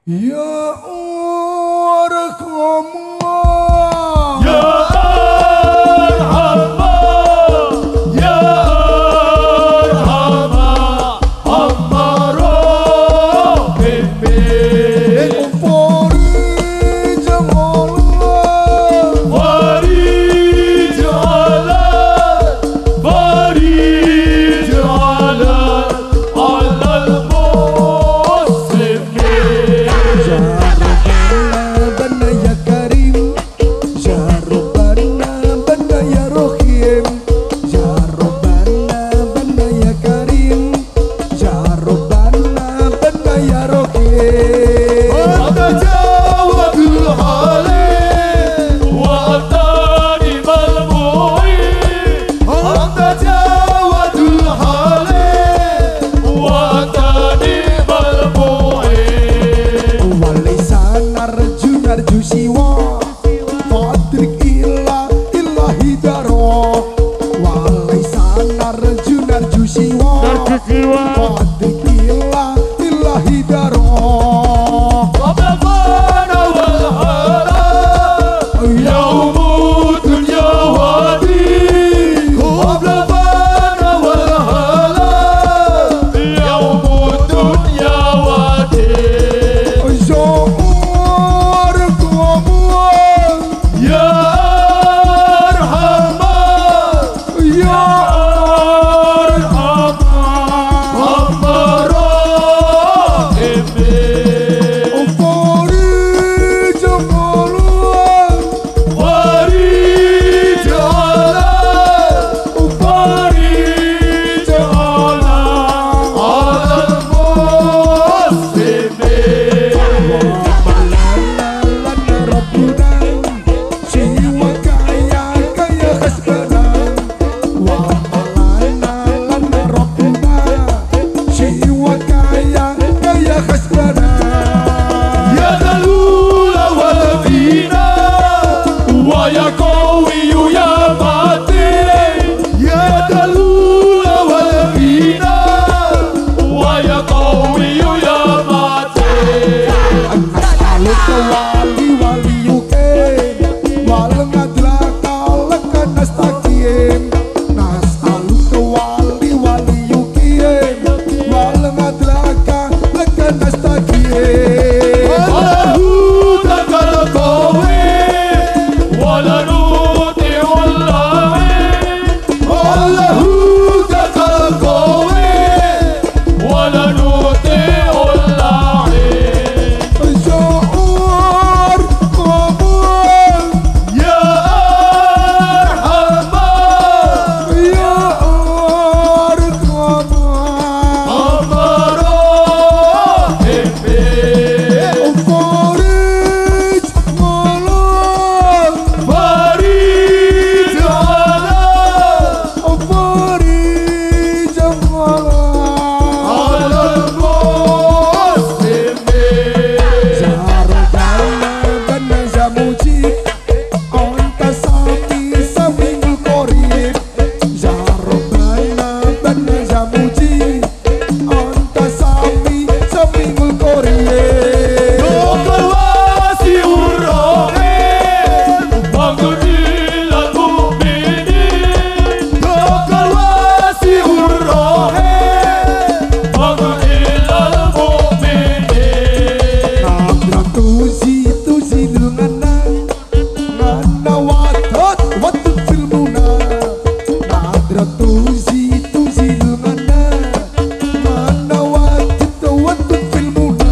Ya Arhamah, Ya Arhamah, Ya Arhamah, Ammaro Bebe, Farij Allah, Farij Allah, Farij Allah, alal muslimin. Bana ya Karim, Ya Rabbana bana ya Rahim, Ya Rabbana bana ya Karim, Ya Rabbana bana ya Rahim. وتجاوز الحالين وأبداني ملموعين، وتجاوز الحالين وأبداني ملموعين. Walisan narju siwa, Fadrik ilahi daro. Walisan narju siwa, Fadrik ilahi daro. وبفانا والحالات يوم الدنيا ودين، وبفانا والحالات يوم الدنيا ودين. Zohar Kamal, يا أرحمة Ya أرحمة أمرا Farij Allah, فريج على فريج على المسلمين. lana Rabbuna, siwa kaya khasbana. Wa lana Rabbuna, siwa kaya khasbana. يا ذلول والفينا ويا قوي يا متين، يا ذلول والفينا ويا قوي يا متين. As'aluka wali yuke, wal ngadraka laka nastaqim. Nas'aluka wali yuke, wal ngadraka laka nastaqim. ولا هودك القوي ولا نطيع اللعين، ولا هودك القوي ولا نطيع اللعين. Zohar Kamal, يا أرحمة Ya Arhamah, أمرا بي، Farij Allah, فريج على Farij Allah. على المسلمين. Jarodana bana zamuji, anta sami korib. Jarodana bana zamuji, anta sami korib. دوك الواسع الرحيم واغفر للمؤمنين، دوك الواسع الرحيم واغفر للمؤمنين. Nadra tuzi ngana, ngana watut fil muna. Nadra tuzi ngana, ngana watut fil muna.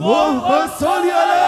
Muhammadun.